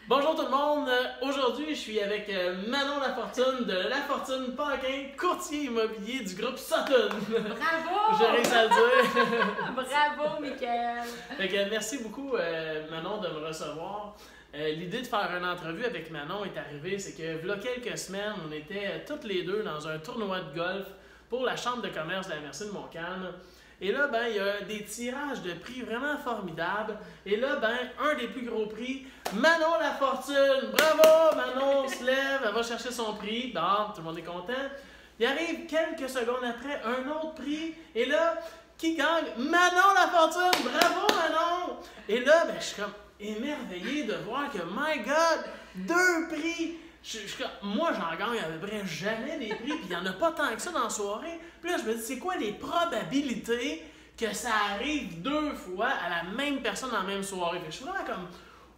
Bonjour tout le monde, aujourd'hui je suis avec Manon Lafortune de Lafortune Paquin, courtier immobilier du groupe Sutton. Bravo! J'ai réussi à le dire. Bravo, Mickaël! Fait que merci beaucoup Manon de me recevoir. L'idée de faire une entrevue avec Manon est arrivée, c'est que il y a quelques semaines, on était toutes les deux dans un tournoi de golf pour la Chambre de commerce de la Merci de Montcalm. Et là, ben, il y a des tirages de prix vraiment formidables. Et là, ben, un des plus gros prix, Manon Lafortune. Bravo, Manon se lève, elle va chercher son prix. Bon, tout le monde est content. Il arrive quelques secondes après un autre prix. Et là, qui gagne? Manon Lafortune. Bravo, Manon. Et là, ben, je suis comme émerveillé de voir que, my God, 2 prix. Moi, j'en gagne à peu près jamais des prix, puis il n'y en a pas tant que ça dans la soirée. Puis là, je me dis, c'est quoi les probabilités que ça arrive 2 fois à la même personne dans la même soirée? Fait que je suis vraiment comme,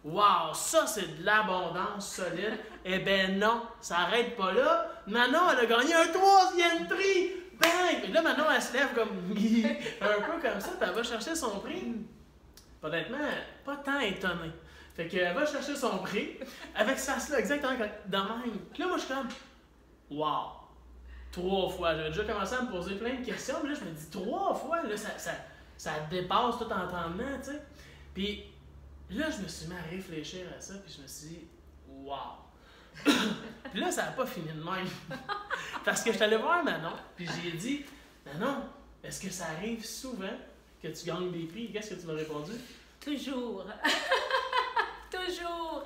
wow, ça c'est de l'abondance solide. Eh ben non, ça n'arrête pas là. Manon, elle a gagné un 3e prix! Bang! Puis là, Manon, elle se lève comme, un peu comme ça, puis elle va chercher son prix. Honnêtement, pas tant étonnée. Fait qu'elle va chercher son prix avec ce face-là, exactement de même. Puis là, moi, je suis comme, wow, 3 fois. J'avais déjà commencé à me poser plein de questions, mais là, je me dis 3 fois, là, ça dépasse tout entendement, tu sais. Puis là, je me suis mis à réfléchir à ça, puis je me suis dit, wow. Puis là, ça n'a pas fini de même. Parce que je suis allé voir Manon, puis j'ai dit, Manon, est-ce que ça arrive souvent que tu gagnes des prix? Qu'est-ce que tu m'as répondu? Toujours! Toujours!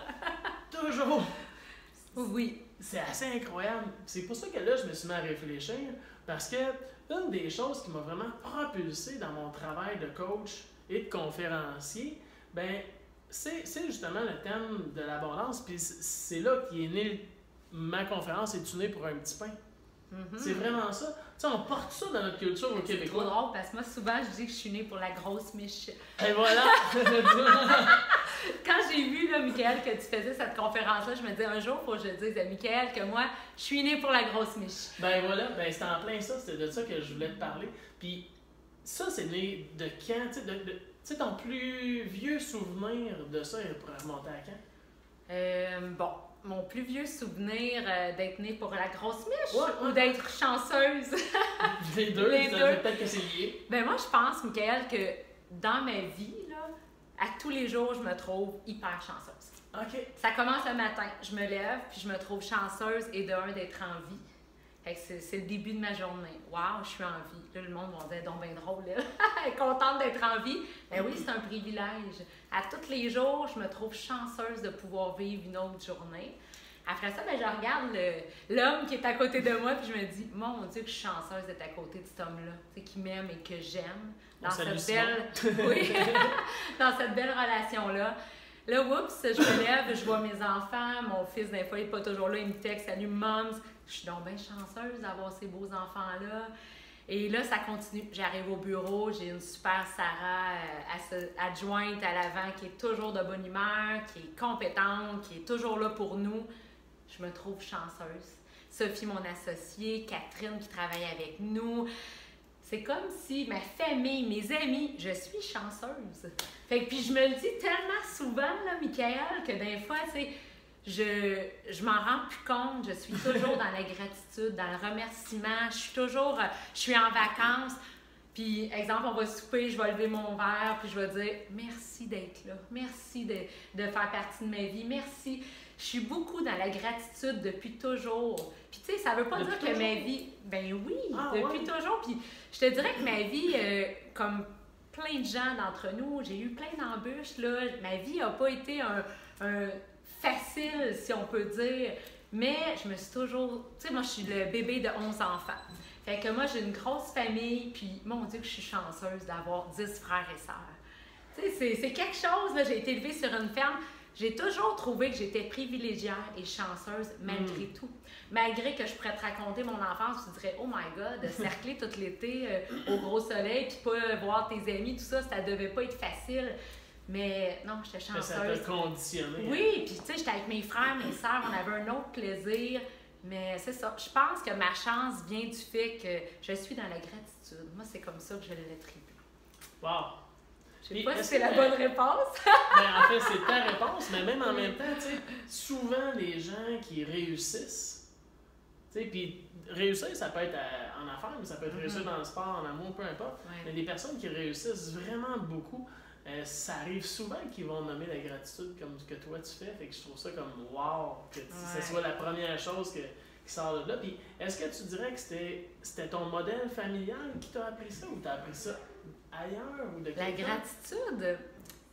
Toujours! Oui. C'est assez incroyable. C'est pour ça que là, je me suis mis à réfléchir. Parce que une des choses qui m'a vraiment propulsé dans mon travail de coach et de conférencier, ben, c'est justement le thème de l'abondance. Puis c'est là qu'est née ma conférence Est-tu né pour un petit pain? C'est vraiment ça. Tu sais, on porte ça dans notre culture au Québec. C'est trop drôle parce que moi, souvent, je dis que je suis née pour la grosse miche. Et voilà! Quand j'ai vu, là, Mickaël, que tu faisais cette conférence-là, je me disais un jour, il faut que je dise à Mickaël que moi, je suis née pour la grosse miche. Ben voilà, ben c'était en plein ça, c'était de ça que je voulais te parler. Puis ça, c'est né de quand? Tu sais, ton plus vieux souvenir de ça, il pourrait remonter à quand? Bon, mon plus vieux souvenir d'être née pour la grosse miche Ouais. ou d'être chanceuse. Les deux, Les deux. peut-être que c'est lié. Ben moi, je pense, Mickaël, que dans ma vie, là, à tous les jours, je me trouve hyper chanceuse. OK. Ça commence le matin, je me lève, puis je me trouve chanceuse et d'être en vie. Fait que c'est le début de ma journée. Waouh, je suis en vie. Là, le monde va dire, donc ben drôle, là. Elle est contente d'être en vie. Ben oui, c'est un privilège. À tous les jours, je me trouve chanceuse de pouvoir vivre une autre journée. Après ça, ben, je regarde l'homme qui est à côté de moi, puis je me dis, mon Dieu, que je suis chanceuse d'être à côté de cet homme-là, qui m'aime et que j'aime dans cette belle, oui, dans cette belle relation-là. Là, oups, je me lève, je vois mes enfants, mon fils, des fois, il n'est pas toujours là, il me texte, salut, moms. Je suis donc bien chanceuse d'avoir ces beaux enfants-là. Et là, ça continue. J'arrive au bureau, j'ai une super Sarah adjointe à l'avant qui est toujours de bonne humeur, qui est compétente, qui est toujours là pour nous. Je me trouve chanceuse. Sophie, mon associée, Catherine qui travaille avec nous. C'est comme si ma famille, mes amis, je suis chanceuse. Fait que puis je me le dis tellement souvent, là, Mickaël, que des fois, tu sais, je m'en rends plus compte. Je suis toujours dans la gratitude, dans le remerciement. Je suis en vacances. Puis, exemple, on va souper, je vais lever mon verre, puis je vais dire merci d'être là. Merci de faire partie de ma vie. Merci. Je suis beaucoup dans la gratitude depuis toujours. Puis, tu sais, ça veut pas dire que ma vie. Ben oui, depuis toujours. Puis, je te dirais que ma vie, comme plein de gens d'entre nous, j'ai eu plein d'embûches, là. Ma vie n'a pas été un facile, si on peut dire. Mais je me suis toujours. Tu sais, moi, je suis le bébé de 11 enfants. Fait que moi, j'ai une grosse famille, puis mon Dieu que je suis chanceuse d'avoir 10 frères et sœurs. Tu sais, c'est quelque chose, là, j'ai été élevée sur une ferme. J'ai toujours trouvé que j'étais privilégiée et chanceuse malgré tout. Malgré que je pourrais te raconter mon enfance, tu dirais « Oh my God, cercler tout l'été au gros soleil, puis pas voir tes amis, tout ça, ça devait pas être facile. » Mais non, j'étais chanceuse. Ça t'a conditionné. Oui, puis tu sais, j'étais avec mes frères, mes sœurs, on avait un autre plaisir. Mais c'est ça. Je pense que ma chance vient du fait que je suis dans la gratitude. Moi, c'est comme ça que je l'attribue. Wow! Je sais pas si c'est la bonne réponse. En fait, c'est ta réponse, mais même en même temps, tu sais, souvent les gens qui réussissent, tu sais, puis réussir, ça peut être en affaires, mais ça peut être réussir dans le sport, en amour, peu importe. Ouais. Mais des personnes qui réussissent vraiment beaucoup, ça arrive souvent qu'ils vont nommer la gratitude comme ce que toi tu fais. Fait que je trouve ça comme wow, que ce soit la première chose qui sort de là. Puis est-ce que tu dirais que c'était ton modèle familial qui t'a appris ça ou t'as appris ça ailleurs ou de La quelqu'un? Gratitude.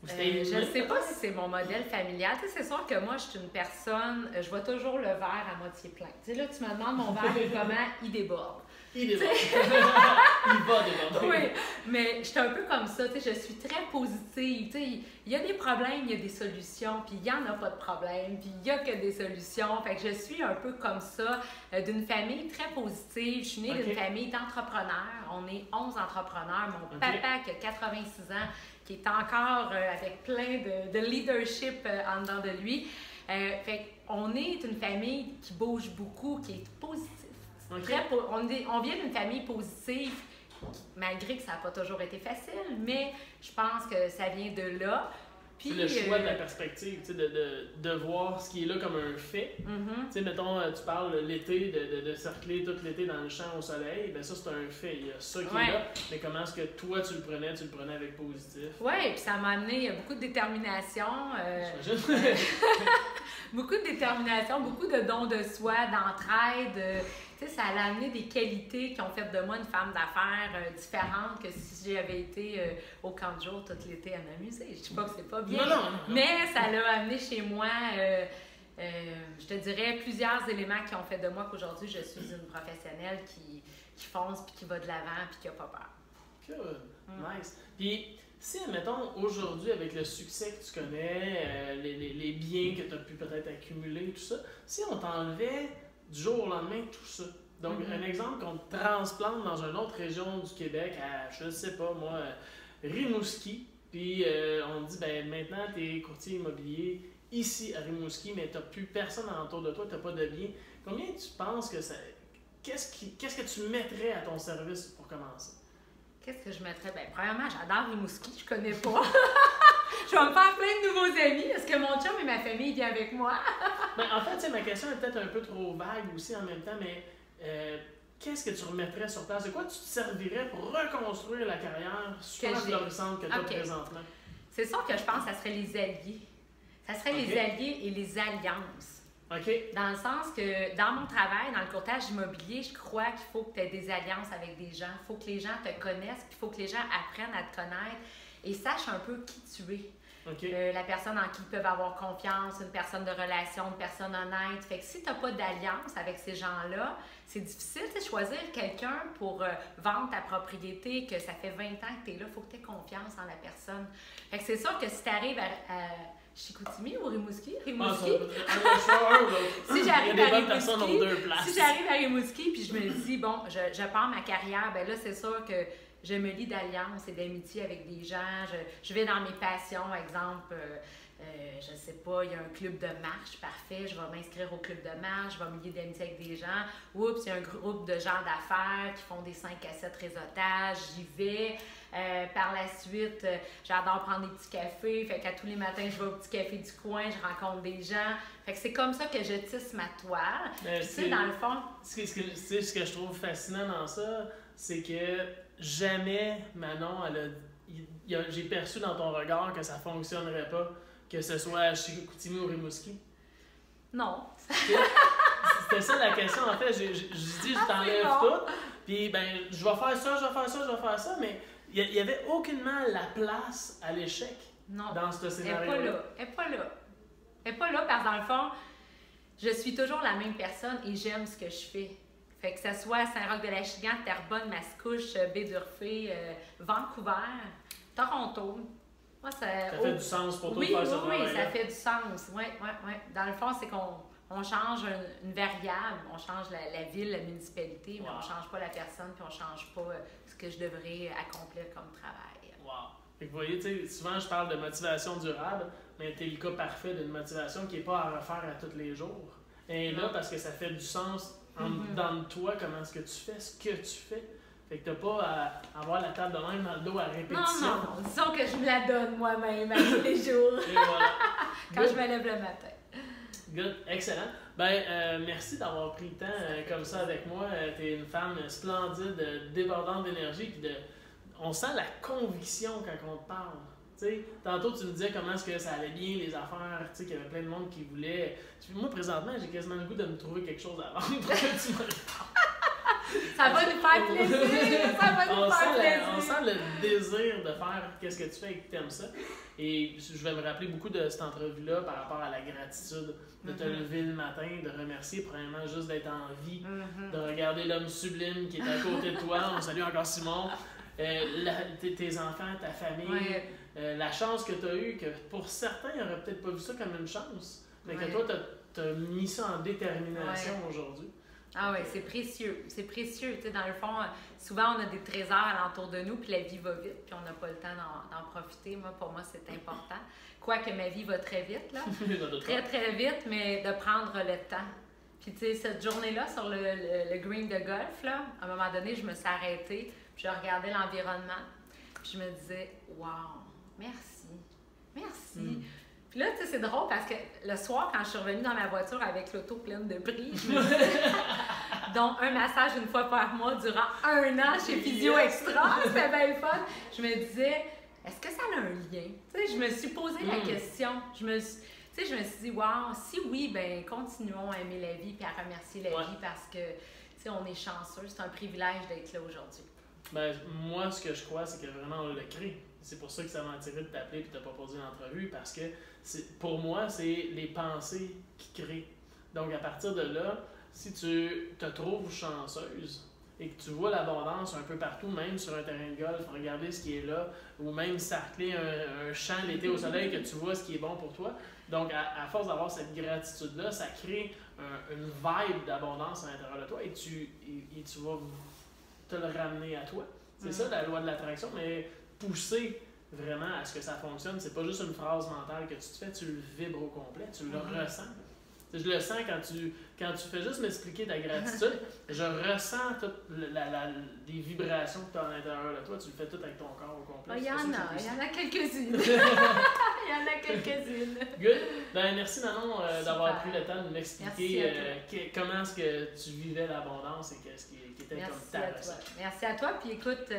Ou c'était Je ne sais pas si c'est mon modèle familial. Tu sais, c'est sûr que moi, je suis une personne, je vois toujours le verre à moitié plein. Tu sais, là, tu me demandes mon verre, comment il déborde. Il déborde. Il va déborder. Oui, mais je suis un peu comme ça. Tu sais, je suis très positive. Tu sais, il y a des problèmes, il y a des solutions, puis il n'y en a pas de problème, puis il n'y a que des solutions. Fait que je suis un peu comme ça, d'une famille très positive. Je suis née d'une famille d'entrepreneurs. On est 11 entrepreneurs. Mon papa, qui a 86 ans, qui est encore avec plein de leadership en dedans de lui. Fait qu'on est une famille qui bouge beaucoup, qui est positive. On vient d'une famille positive, malgré que ça n'a pas toujours été facile, mais je pense que ça vient de là. C'est le choix de la perspective, tu sais, de voir ce qui est là comme un fait. Tu sais, mettons, tu parles l'été, de circuler tout l'été dans le champ au soleil, bien ça c'est un fait, il y a ça qui est là, mais comment est-ce que toi tu le prenais avec positif? Oui, puis ça m'a amené beaucoup de détermination. Beaucoup de détermination, beaucoup de dons de soi, d'entraide. Tu sais, ça a amené des qualités qui ont fait de moi une femme d'affaires différente que si j'avais été au camp de jour tout l'été à m'amuser. Je ne dis pas que c'est pas bien, non. Mais ça l'a amené chez moi, je te dirais, plusieurs éléments qui ont fait de moi qu'aujourd'hui, je suis une professionnelle qui fonce, puis qui va de l'avant, puis qui n'a pas peur. Good. Nice. Puis, si, admettons, aujourd'hui, avec le succès que tu connais, les biens que tu as pu peut-être accumuler, tout ça, si on t'enlevait du jour au lendemain tout ça, donc un exemple qu'on te transplante dans une autre région du Québec, à, je sais pas moi, Rimouski, puis on te dit, ben maintenant, tu es courtier immobilier ici à Rimouski, mais tu n'as plus personne autour de toi, tu n'as pas de biens. Combien tu penses que ça... Qu'est-ce que tu mettrais à ton service pour commencer? Qu'est-ce que je mettrais? Bien, premièrement, j'adore Rimouski, je connais pas. Je vais me faire plein de nouveaux amis. Est-ce que mon chum et ma famille viennent avec moi? Ben, en fait, ma question est peut-être un peu trop vague aussi en même temps, mais qu'est-ce que tu remettrais sur place? De quoi tu te servirais pour reconstruire la carrière super florissante que tu as présentement? C'est sûr que je pense que ça serait les alliés. Ça serait les alliés et les alliances. Dans le sens que dans mon travail, dans le courtage immobilier, je crois qu'il faut que tu aies des alliances avec des gens. Il faut que les gens te connaissent, puis il faut que les gens apprennent à te connaître et sachent un peu qui tu es. La personne en qui ils peuvent avoir confiance, une personne de relation, une personne honnête. Fait que si tu n'as pas d'alliance avec ces gens-là, c'est difficile de choisir quelqu'un pour vendre ta propriété, que ça fait 20 ans que tu es là. Il faut que tu aies confiance en la personne. Fait que c'est sûr que si tu arrives à Chicoutimi ou Rimouski? Rimouski. Si j'arrive à Rimouski, puis je me dis, bon, je pars ma carrière, ben là, c'est sûr que je me lie d'alliance et d'amitié avec des gens. Je vais dans mes passions, exemple, je sais pas, il y a un club de marche, parfait, je vais m'inscrire au club de marche, je vais me lier d'amitié avec des gens. Oups, il y a un groupe de gens d'affaires qui font des 5 à 7 réseautages, j'y vais. Par la suite, j'adore prendre des petits cafés. Fait qu'à tous les matins, je vais au petit café du coin, je rencontre des gens. Fait que c'est comme ça que je tisse ma toile. Tu sais, dans le fond... Ce que je trouve fascinant dans ça, c'est que jamais, Manon, j'ai perçu dans ton regard que ça fonctionnerait pas, que ce soit à Chicoutimi ou Rimouski. Non. C'était ça la question, en fait. J'ai dit, je t'enlève tout, puis ben, je vais faire ça, mais il n'y avait aucunement la place à l'échec dans ce scénario-là. Elle n'est pas là parce que dans le fond, je suis toujours la même personne et j'aime ce que je fais. Fait que ça soit Saint-Roch-de-la-Chigan, Terrebonne, Mascouche, Baie-d'Urfé, Vancouver, Toronto. Moi, ça fait du sens pour toi de faire ça. Oui, ça fait du sens. Oui. Dans le fond, c'est qu'on change une variable, on change la ville, la municipalité, mais on ne change pas la personne, puis on ne change pas ce que je devrais accomplir comme travail. Wow! Fait que vous voyez, souvent je parle de motivation durable, mais tu es le cas parfait d'une motivation qui n'est pas à refaire à tous les jours. Et là, parce que ça fait du sens dans toi, comment est-ce que tu fais ce que tu fais. Fait que t'as pas à avoir la table de même dans le dos à répétition. Non. Disons que je me la donne moi-même à tous les jours. Et voilà. Quand je me lève le matin. Good, excellent. Ben, merci d'avoir pris le temps comme ça avec moi. T'es une femme splendide, débordante d'énergie. On sent la conviction quand on te parle. T'sais, tantôt, tu me disais comment est-ce que ça allait bien, les affaires, qu'il y avait plein de monde qui voulait. Moi, présentement, j'ai quasiment le goût de me trouver quelque chose à vendre pour que tu me Ça va nous faire plaisir! Ça va nous faire plaisir! On sent le désir de faire qu'est-ce que tu fais et que tu aimes ça. Et je vais me rappeler beaucoup de cette entrevue-là par rapport à la gratitude, de te lever le matin, de remercier premièrement juste d'être en vie, de regarder l'homme sublime qui est à côté de toi. On salue encore Simon. Tes enfants, ta famille, la chance que tu as eue, que pour certains, ils n'auraient peut-être pas vu ça comme une chance, mais que toi, tu as mis ça en détermination aujourd'hui. Ah oui, c'est précieux. C'est précieux. Tu sais, dans le fond, souvent, on a des trésors alentour de nous, puis la vie va vite, puis on n'a pas le temps d'en profiter. Pour moi, c'est important. Quoique ma vie va très vite, là. Très, très vite, mais de prendre le temps. Puis, tu sais, cette journée-là, sur le green de golf, là, à un moment donné, je me suis arrêtée, puis je regardais l'environnement, puis je me disais, wow, merci. Merci. Puis là, tu sais, c'est drôle parce que le soir, quand je suis revenue dans ma voiture avec l'auto pleine de prix, je me disais, dont un massage une fois par mois durant 1 an chez Physio Extra, c'était bien le fun. Je me disais, est-ce que ça a un lien? Tu sais, je me suis posé la question. Je me suis dit, wow, si oui, ben continuons à aimer la vie et à remercier la vie parce que, tu sais, on est chanceux. C'est un privilège d'être là aujourd'hui. Ben, moi, ce que je crois, c'est que vraiment, on le crée. C'est pour ça que ça m'a attiré de t'appeler et de te proposer une entrevue parce que pour moi, c'est les pensées qui créent. Donc, à partir de là, si tu te trouves chanceuse et que tu vois l'abondance un peu partout, même sur un terrain de golf, regarder ce qui est là, ou même sarcler un champ l'été au soleil, que tu vois ce qui est bon pour toi. Donc, à force d'avoir cette gratitude-là, ça crée une vibe d'abondance à l'intérieur de toi et tu vas te le ramener à toi. C'est ça la loi de l'attraction, mais pousser vraiment à ce que ça fonctionne, c'est pas juste une phrase mentale que tu te fais, tu le vibres au complet, tu le ressens. Je le sens quand tu fais juste m'expliquer ta gratitude, je ressens toutes les vibrations que tu as à l'intérieur de toi, tu le fais tout avec ton corps au complet. Il y en a quelques-unes. Il y en a quelques-unes. Good. Ben, merci Manon d'avoir pris le temps de m'expliquer comment est-ce que tu vivais l'abondance et qu'est-ce qui était comme ta recette. Merci à toi. Puis écoute,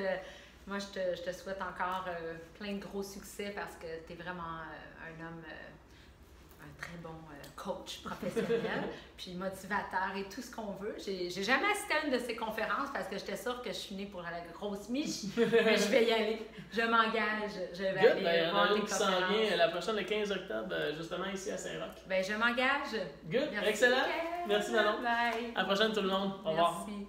moi je te souhaite encore plein de gros succès parce que tu es vraiment un homme, un très bon coach professionnel, puis motivateur et tout ce qu'on veut. J'ai jamais assisté à une de ces conférences parce que j'étais sûre que je suis née pour la grosse miche, mais je vais y aller. Je m'engage. Je vais aller voir tes conférences. Il y en a une qui s'en vient la prochaine, le 15 octobre, justement ici à Saint-Roch. Ben, je m'engage. Good, excellent. Merci Manon. Bye. À la prochaine tout le monde. Au revoir. Merci.